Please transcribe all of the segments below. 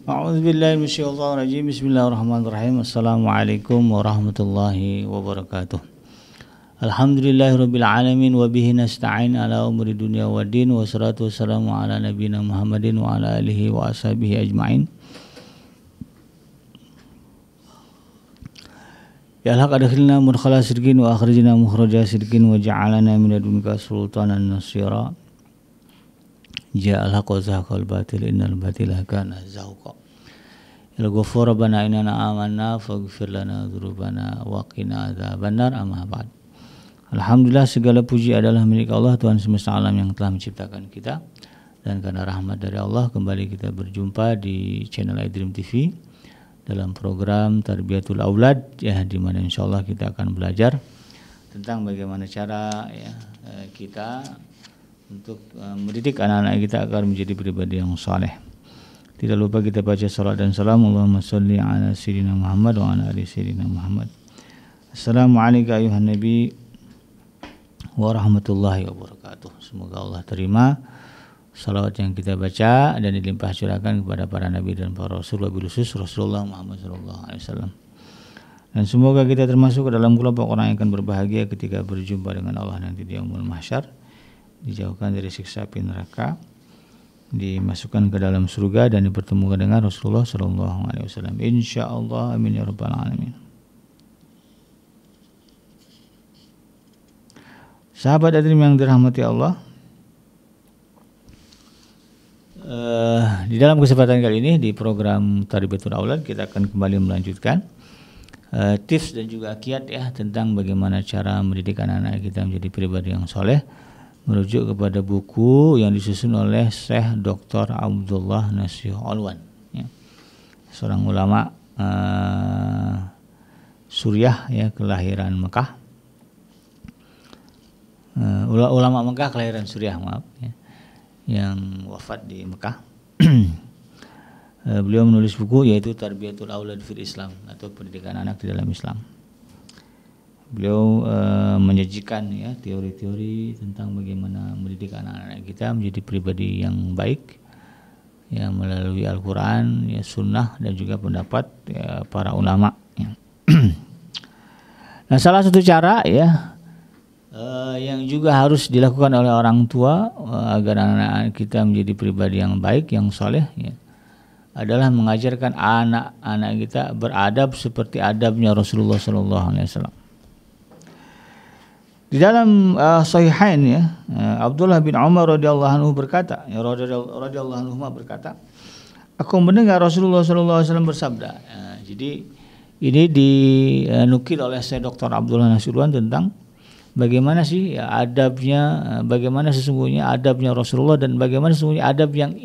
A'udzubillahi minasyaitonir rajim. Bismillahirrahmanirrahim. Assalamualaikum warahmatullahi wabarakatuh. Alhamdulillahirabbil alamin wa bihi nasta'in ala umuri dunya waddin wassalatu wassalamu ala nabiyyina Muhammadin wa ala alihi wa ashabihi ajmain. Ya Allah adkhilna mudkhala sidqin wa akhrijna mukhraja sidqin wa ja'alna min ladunka sultanan nasira. Ja'al haqqa zahaqal batil innal batila kana zahuqa. Ya Ghafur rabbana innana amanna faghfir lana dzunubana wa qina adzabannar. Amma ba'd. Alhamdulillah, segala puji adalah milik Allah, Tuhan semesta alam yang telah menciptakan kita, dan karena rahmat dari Allah kembali kita berjumpa di channel iDream TV dalam program Tarbiyatul Aulad, ya, di mana insyaallah kita akan belajar tentang bagaimana cara kita untuk mendidik anak-anak kita agar menjadi pribadi yang saleh. Tidak lupa kita baca salat dan salam Allahumma sholli ala sayyidina Muhammad wa ala ali sayyidina Muhammad. Assalamualaikum ayuhan nabi warahmatullahi wabarakatuh. Semoga Allah terima salawat yang kita baca dan dilimpah curahkan kepada para nabi dan para rasul, wabil khusus Rasulullah Muhammad SAW. Dan semoga kita termasuk ke dalam kelompok orang yang akan berbahagia ketika berjumpa dengan Allah nanti di yaumul mahsyar, dijauhkan dari siksa api neraka, dimasukkan ke dalam surga dan dipertemukan dengan Rasulullah SAW. Insyaallah, amin ya rabbal alamin. Sahabat iDream yang dirahmati Allah, di dalam kesempatan kali ini di program Tarbiyatul Aulad kita akan kembali melanjutkan tips dan juga kiat, ya, tentang bagaimana cara mendidik anak-anak kita menjadi pribadi yang soleh, merujuk kepada buku yang disusun oleh Syekh Dr. Abdullah Nasuh Alwan, ya, seorang ulama Suriah, ya, kelahiran Mekah. Ulama Mekah kelahiran Suriah, maaf, ya, yang wafat di Mekah. Beliau menulis buku yaitu Tarbiyatul Aulad fil Islam, atau pendidikan anak di dalam Islam. Beliau menyajikan, ya, teori-teori tentang bagaimana mendidik anak-anak kita menjadi pribadi yang baik, ya, melalui Al-Quran, ya, Sunnah, dan juga pendapat, ya, para ulama, ya. Nah, salah satu cara, ya, yang juga harus dilakukan oleh orang tua agar anak-anak kita menjadi pribadi yang baik, yang soleh, ya, adalah mengajarkan anak-anak kita beradab seperti adabnya Rasulullah SAW. Di dalam Sahihain, ya, Abdullah bin Umar radhiyallahu anhu berkata, aku mendengar Rasulullah SAW bersabda. Jadi ini dinukil oleh Syekh Dr. Abdullah Nasuh Alwan tentang bagaimana sih, ya, adabnya, bagaimana sesungguhnya adabnya Rasulullah, dan bagaimana sesungguhnya adab yang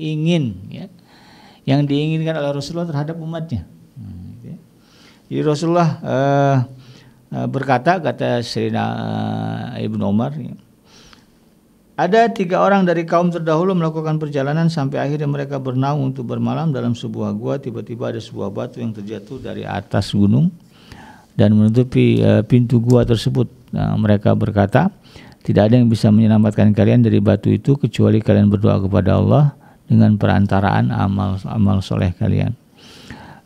yang diinginkan oleh Rasulullah terhadap umatnya. Jadi Rasulullah berkata, kata Sayyidina Ibnu Umar, ya, ada 3 orang dari kaum terdahulu melakukan perjalanan sampai akhirnya mereka bernaung untuk bermalam dalam sebuah gua. Tiba-tiba ada sebuah batu yang terjatuh dari atas gunung dan menutupi pintu gua tersebut. Nah, mereka berkata, tidak ada yang bisa menyelamatkan kalian dari batu itu kecuali kalian berdoa kepada Allah dengan perantaraan amal soleh kalian.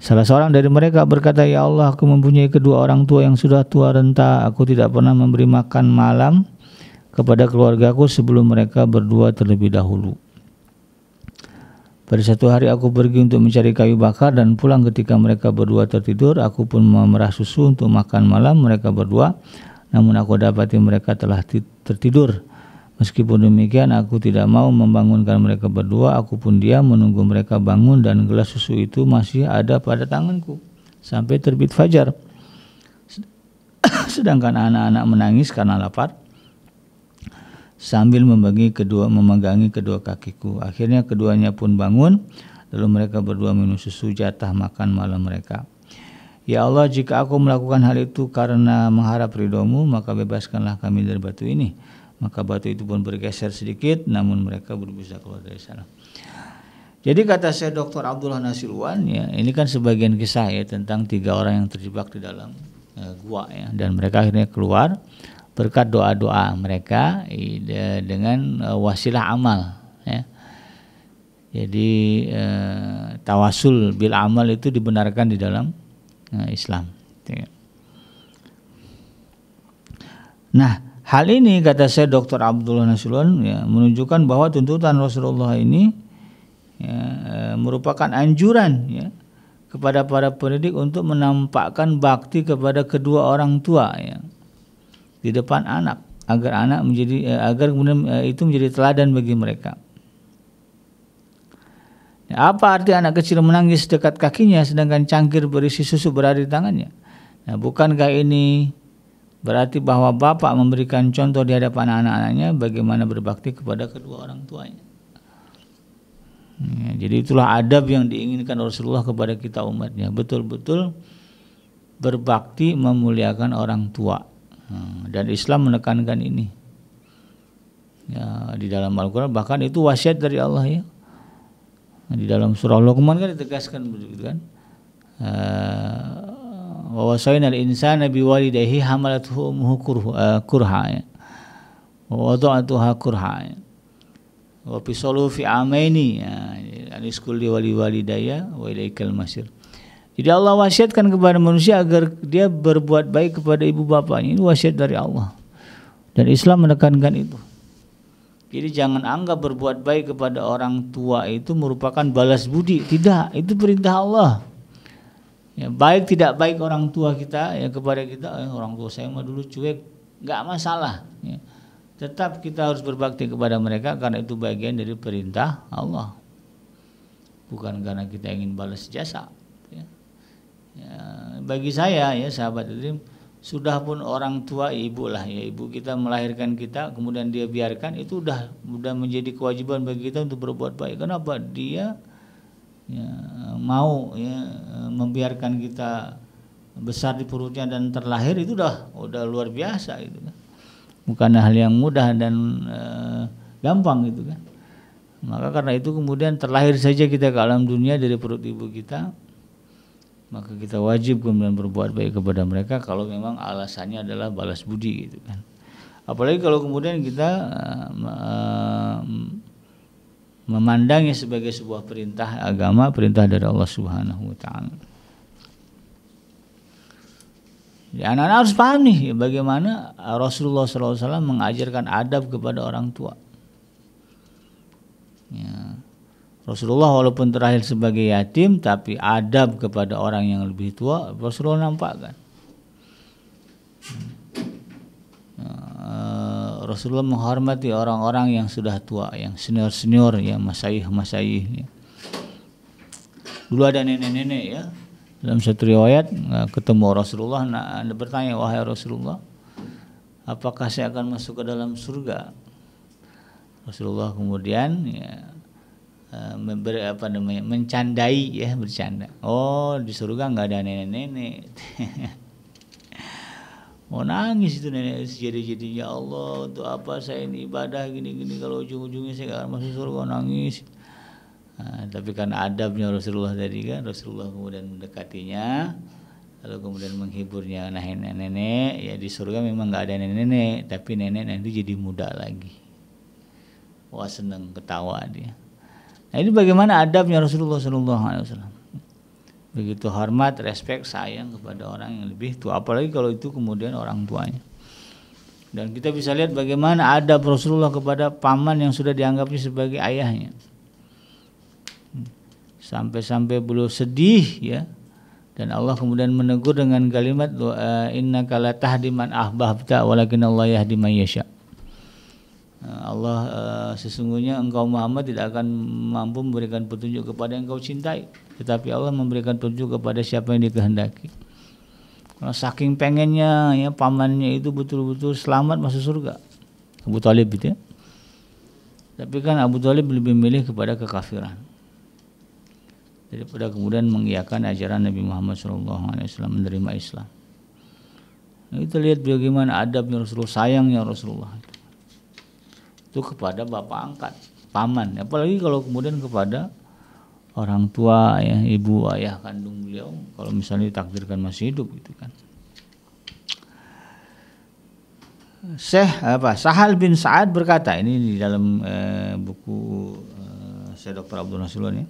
Salah seorang dari mereka berkata, ya Allah, aku mempunyai kedua orang tua yang sudah tua renta. Aku tidak pernah memberi makan malam kepada keluargaku sebelum mereka berdua terlebih dahulu. Pada satu hari aku pergi untuk mencari kayu bakar dan pulang ketika mereka berdua tertidur. Aku pun memerah susu untuk makan malam mereka berdua, namun aku dapati mereka telah tertidur. Meskipun demikian aku tidak mau membangunkan mereka berdua. Aku pun diam menunggu mereka bangun dan gelas susu itu masih ada pada tanganku sampai terbit fajar. Sedangkan anak-anak menangis karena lapar sambil memegangi kedua kakiku. Akhirnya keduanya pun bangun, lalu mereka berdua minum susu jatah makan malam mereka. Ya Allah, jika aku melakukan hal itu karena mengharap ridho-Mu, maka bebaskanlah kami dari batu ini. Maka batu itu pun bergeser sedikit, namun mereka belum bisa keluar dari sana. Jadi kata Syekh Dr. Abdullah Nasuh Alwan, ya, ini kan sebagian kisah, ya, tentang 3 orang yang terjebak di dalam gua, ya, dan mereka akhirnya keluar berkat doa-doa mereka dengan wasilah amal, ya. Jadi tawasul bil amal itu dibenarkan di dalam Islam. Nah, hal ini kata saya Dr. Abdullah Nasrullah ya, menunjukkan bahwa tuntutan Rasulullah ini merupakan anjuran ya kepada para pendidik untuk menampakkan bakti kepada kedua orang tua ya di depan anak agar anak menjadi agar kemudian itu menjadi teladan bagi mereka. Apa arti anak kecil menangis dekat kakinya sedangkan cangkir berisi susu berada di tangannya? Nah, bukankah ini berarti bahwa bapak memberikan contoh di hadapan anak-anaknya bagaimana berbakti kepada kedua orang tuanya? Ya, jadi itulah adab yang diinginkan Rasulullah kepada kita umatnya, betul-betul berbakti memuliakan orang tua. Dan Islam menekankan ini. Ya, di dalam Al-Quran bahkan itu wasiat dari Allah ya. Di dalam surah Luqman kan ditegaskan begitu kan. Wa wasaina al-insana biwalidayhi hamalathu ummuhu kurha ya. Wa wada'atuha kurha ya. Wa fisaluhu fi amaini ya. Aniskul li walidayya wa ilaikal masir. Jadi Allah wasiatkan kepada manusia agar dia berbuat baik kepada ibu bapaknya. Ini wasiat dari Allah. Dan Islam menekankan itu. Jadi jangan anggap berbuat baik kepada orang tua itu merupakan balas budi. Tidak, itu perintah Allah. Ya, baik tidak baik orang tua kita ya kepada kita, orang tua saya mah dulu cuek, enggak masalah. Ya. Tetap kita harus berbakti kepada mereka karena itu bagian dari perintah Allah. Bukan karena kita ingin balas jasa. Ya. Ya, bagi saya ya sahabat itu sudah pun orang tua ibu lah ya, ibu kita melahirkan kita kemudian dia biarkan, itu udah menjadi kewajiban bagi kita untuk berbuat baik. Kenapa? Dia ya, mau ya membiarkan kita besar di perutnya dan terlahir, itu udah luar biasa itu kan. Bukan hal yang mudah dan gampang gitu kan. Maka karena itu kemudian terlahir saja kita ke alam dunia dari perut ibu kita, maka kita wajib kemudian berbuat baik kepada mereka kalau memang alasannya adalah balas budi gitu kan. Apalagi kalau kemudian kita memandangnya sebagai sebuah perintah agama, perintah dari Allah Subhanahu wa taala. Ya, anak-anak harus paham nih bagaimana Rasulullah SAW mengajarkan adab kepada orang tua. Ya. Rasulullah walaupun terakhir sebagai yatim, tapi adab kepada orang yang lebih tua Rasulullah nampakkan. Rasulullah menghormati orang-orang yang sudah tua, yang senior-senior, yang masyayikh. Dulu ada nenek-nenek ya. Dalam satu riwayat ketemu Rasulullah, Anda bertanya, wahai Rasulullah, apakah saya akan masuk ke dalam surga? Rasulullah kemudian ya, mencandai ya, bercanda. Oh, di surga nggak ada nenek-nenek. Mau nangis itu nenek jadi-jadinya, Allah untuk apa saya ini ibadah gini-gini kalau ujung-ujungnya saya nggak akan masuk surga, nangis. Nah, tapi karena adabnya Rasulullah tadi kan, Rasulullah kemudian mendekatinya, lalu kemudian menghiburnya. Nah, nenek ya di surga memang nggak ada nenek-nenek, tapi nenek nanti jadi muda lagi. Wah, seneng ketawa dia. Nah, ini bagaimana adabnya Rasulullah SAW. Begitu hormat, respek, sayang kepada orang yang lebih tua, apalagi kalau itu kemudian orang tuanya. Dan kita bisa lihat bagaimana adab Rasulullah kepada paman yang sudah dianggapnya sebagai ayahnya. Sampai-sampai beliau sedih ya. Dan Allah kemudian menegur dengan kalimat innaka la tahdi man ahbabta walakin Allah yahdi man yasha. Allah sesungguhnya engkau Muhammad tidak akan mampu memberikan petunjuk kepada yang engkau cintai, tetapi Allah memberikan petunjuk kepada siapa yang dikehendaki. Karena saking pengennya ya pamannya itu betul-betul selamat masuk surga, Abu Thalib itu ya. Tapi kan Abu Thalib lebih memilih kepada kekafiran daripada kemudian mengiyakan ajaran Nabi Muhammad SAW, menerima Islam. Nah, kita lihat bagaimana adabnya Rasulullah, sayangnya Rasulullah itu kepada bapak angkat, paman, apalagi kalau kemudian kepada orang tua ya, ibu ayah kandung beliau, kalau misalnya ditakdirkan masih hidup gitu kan. Sahal bin Sa'ad berkata, ini di dalam buku saya Dr. Abdullah Nasrullah ya.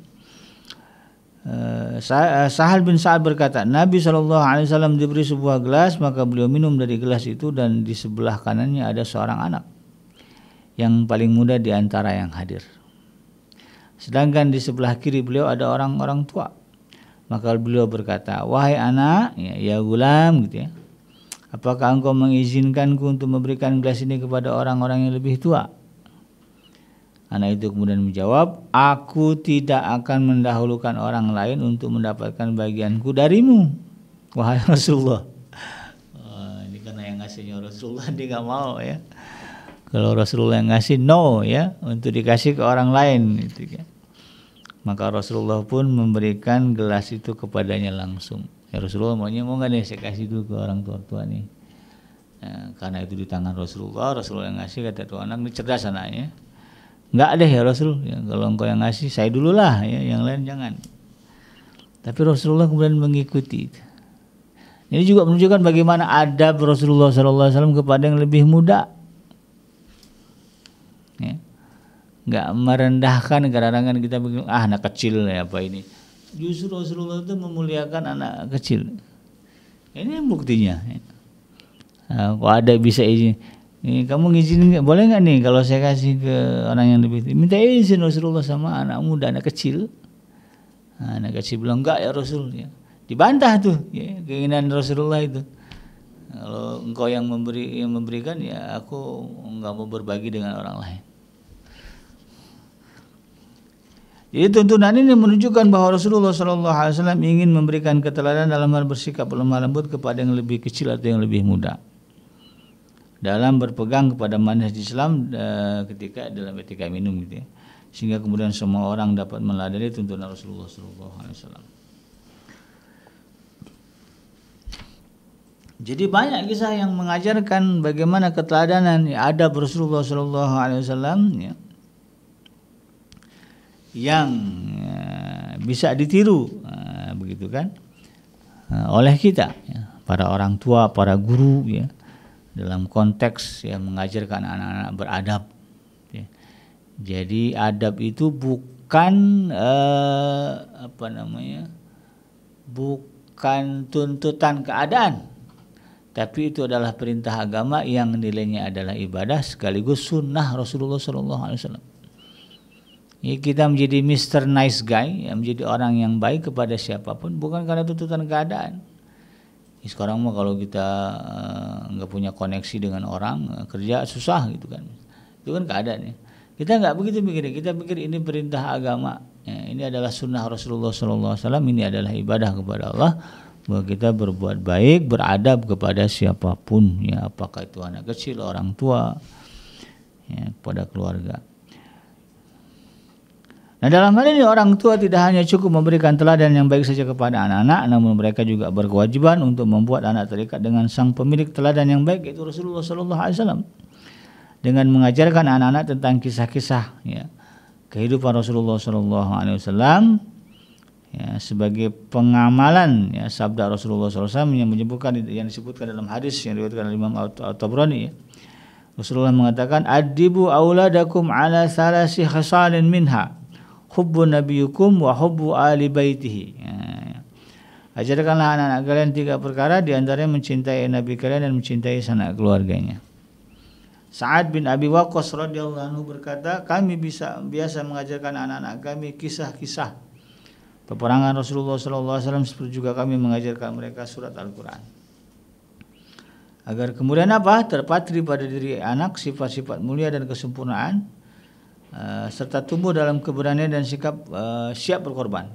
Sahal bin Sa'ad berkata, Nabi SAW diberi sebuah gelas, maka beliau minum dari gelas itu, dan di sebelah kanannya ada seorang anak yang paling muda di antara yang hadir. Sedangkan di sebelah kiri beliau ada orang-orang tua. Maka beliau berkata, wahai anak, ya gulam gitu ya, apakah engkau mengizinkanku untuk memberikan gelas ini kepada orang-orang yang lebih tua? Anak itu kemudian menjawab, aku tidak akan mendahulukan orang lain untuk mendapatkan bagianku darimu, wahai Rasulullah. Ini karena yang ngasihnya Rasulullah, dia nggak mau ya. Kalau Rasulullah yang ngasih, no ya, untuk dikasih ke orang lain gitu ya. Maka Rasulullah pun memberikan gelas itu kepadanya langsung. Ya Rasulullah maunya, mau nggak nih saya kasih dulu ke orang tua nih. Nah, karena itu di tangan Rasulullah yang ngasih, kata tuh anak, ini cerdas anaknya. Enggak deh ya Rasul, ya, kalau engkau yang ngasih saya dululah ya, yang lain jangan. Tapi Rasulullah kemudian mengikuti. Ini juga menunjukkan bagaimana adab Rasulullah SAW kepada yang lebih muda. Ya. Enggak merendahkan, kadang-kadang kita bilang anak kecil ya apa ini. Justru Rasulullah itu memuliakan anak kecil. Ini buktinya. Ya. Nah, kok ada bisa izin. Kamu ngizinin boleh nggak nih kalau saya kasih ke orang yang lebih tua? Minta izin Rasulullah sama anak muda, anak kecil. Nah, anak kecil bilang enggak ya Rasul ya. Dibantah tuh ya, keinginan Rasulullah itu. Kalau engkau yang memberikan ya aku enggak mau berbagi dengan orang lain. Jadi tuntunan ini menunjukkan bahwa Rasulullah SAW ingin memberikan keteladanan dalam hal bersikap lemah lembut kepada yang lebih kecil atau yang lebih muda, dalam berpegang kepada manhaj Islam ketika dalam etika minum gitu ya. Sehingga kemudian semua orang dapat meladeni tuntunan Rasulullah SAW. Jadi banyak kisah yang mengajarkan bagaimana keteladanan adab Rasulullah SAW ya, yang bisa ditiru begitu kan oleh kita ya, para orang tua, para guru ya, dalam konteks yang mengajarkan anak-anak beradab ya. Jadi adab itu bukan bukan tuntutan keadaan, tapi itu adalah perintah agama yang nilainya adalah ibadah sekaligus sunnah Rasulullah SAW. Ya, kita menjadi Mr. Nice Guy, ya, menjadi orang yang baik kepada siapapun bukan karena tuntutan keadaan. Sekarang mah kalau kita nggak punya koneksi dengan orang, kerja susah gitu kan, itu kan keadaannya. Kita nggak begitu mikirnya, kita pikir ini perintah agama, ya, ini adalah sunnah Rasulullah SAW, ini adalah ibadah kepada Allah, bahwa kita berbuat baik, beradab kepada siapapun, ya, apakah itu anak kecil, orang tua, ya, kepada keluarga. Nah dalam hal ini orang tua tidak hanya cukup memberikan teladan yang baik saja kepada anak-anak, namun mereka juga berkewajiban untuk membuat anak terikat dengan sang pemilik teladan yang baik, yaitu Rasulullah SAW, dengan mengajarkan anak-anak tentang kisah-kisah ya, kehidupan Rasulullah SAW ya, sebagai pengamalan ya, sabda Rasulullah SAW yang disebutkan dalam hadis yang diriwayatkan oleh Imam At-Tabrani ya. Rasulullah mengatakan, adibu auladakum ala salasi khasalin minha hubbu nabiyukum wa hubbu ali baitihi. Ya. Ajarkanlah anak-anak kalian 3 perkara, di antaranya mencintai nabi kalian dan mencintai sanak keluarganya. Sa'ad bin Abi Waqqas radhiyallahu anhu berkata, kami biasa mengajarkan anak-anak kami kisah-kisah peperangan Rasulullah SAW, seperti juga kami mengajarkan mereka surat Al-Quran, agar kemudian terpatri pada diri anak sifat-sifat mulia dan kesempurnaan, serta tumbuh dalam keberanian dan sikap siap berkorban,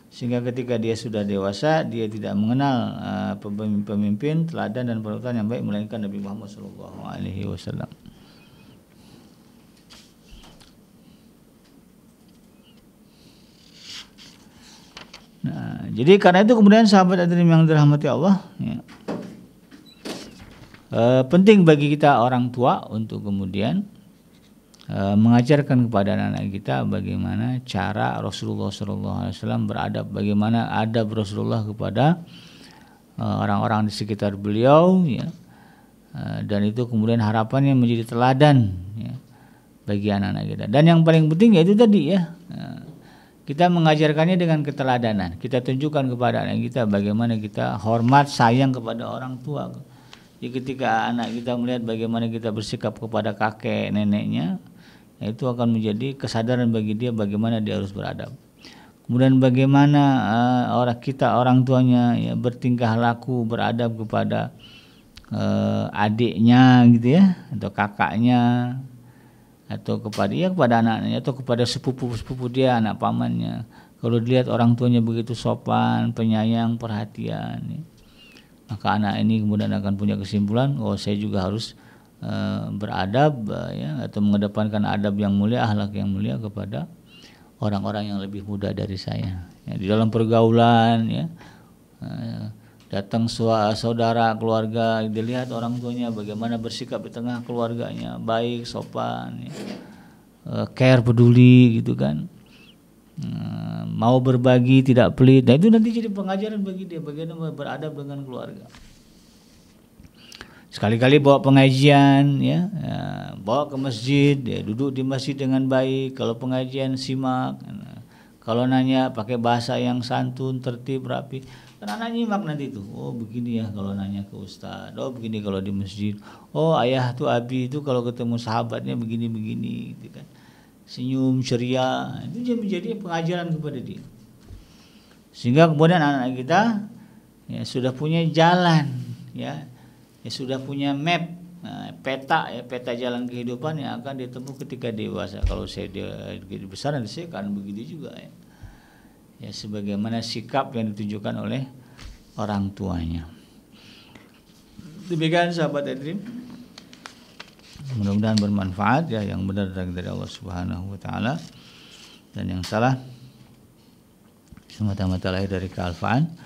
sehingga ketika dia sudah dewasa dia tidak mengenal pemimpin teladan dan panutan yang baik melainkan Nabi Muhammad SAW. Nah, jadi karena itu kemudian sahabat hadirin yang dirahmati Allah ya, penting bagi kita orang tua untuk kemudian mengajarkan kepada anak-anak kita bagaimana cara Rasulullah SAW beradab, bagaimana adab Rasulullah kepada orang-orang di sekitar beliau ya, dan itu kemudian harapannya menjadi teladan ya, bagi anak-anak kita. Dan yang paling penting yaitu tadi ya, kita mengajarkannya dengan keteladanan. Kita tunjukkan kepada anak kita bagaimana kita hormat, sayang kepada orang tua. Jadi ketika anak kita melihat bagaimana kita bersikap kepada kakek neneknya, itu akan menjadi kesadaran bagi dia bagaimana dia harus beradab. Kemudian bagaimana orang tuanya ya, bertingkah laku beradab kepada adiknya gitu ya, atau kakaknya, atau kepada anaknya, atau kepada sepupu dia, anak pamannya. Kalau dilihat orang tuanya begitu sopan, penyayang, perhatian, ya, maka anak ini kemudian akan punya kesimpulan, oh saya juga harus beradab ya, atau mengedepankan adab yang mulia, akhlak yang mulia kepada orang-orang yang lebih muda dari saya. Ya, di dalam pergaulan ya, datang saudara keluarga, dilihat orang tuanya bagaimana bersikap di tengah keluarganya, baik, sopan, ya, care, peduli gitu kan, mau berbagi, tidak pelit. Nah itu nanti jadi pengajaran bagi dia bagaimana beradab dengan keluarga. Sekali-kali bawa pengajian ya, bawa ke masjid, ya, duduk di masjid dengan baik. Kalau pengajian simak, kalau nanya pakai bahasa yang santun, tertib, rapi. Kan anak nyimak nanti tuh, oh begini ya kalau nanya ke ustaz, oh begini kalau di masjid, oh ayah tuh abi itu kalau ketemu sahabatnya begini-begini gitu kan, senyum ceria, itu menjadi pengajaran kepada dia, sehingga kemudian anak kita ya sudah punya jalan ya, sudah punya map, peta jalan kehidupan yang akan ditempuh ketika dewasa. Kalau saya besar nanti saya akan begitu juga ya. Ya sebagaimana sikap yang ditunjukkan oleh orang tuanya. Demikian sahabat Edrim, mudah-mudahan bermanfaat ya, yang benar dari Allah Subhanahu wa taala, dan yang salah semata-mata lahir dari kealfaan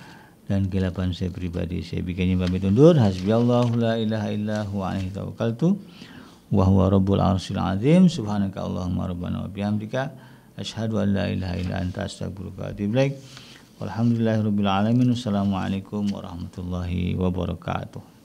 dan keilapan saya pribadi. Saya bikinnya pamit undur. Hasbiyallahu la ilaha illa huwa alaihi tawakkaltu wa huwa rabbul arsyil azim. Subhanaka Allahumma rabbana wa bihamdika asyhadu an la ilaha illa anta astaghfiruka wa atubu ilaik. Walhamdulillahirabbil alamin. Wassalamualaikum warahmatullahi wabarakatuh.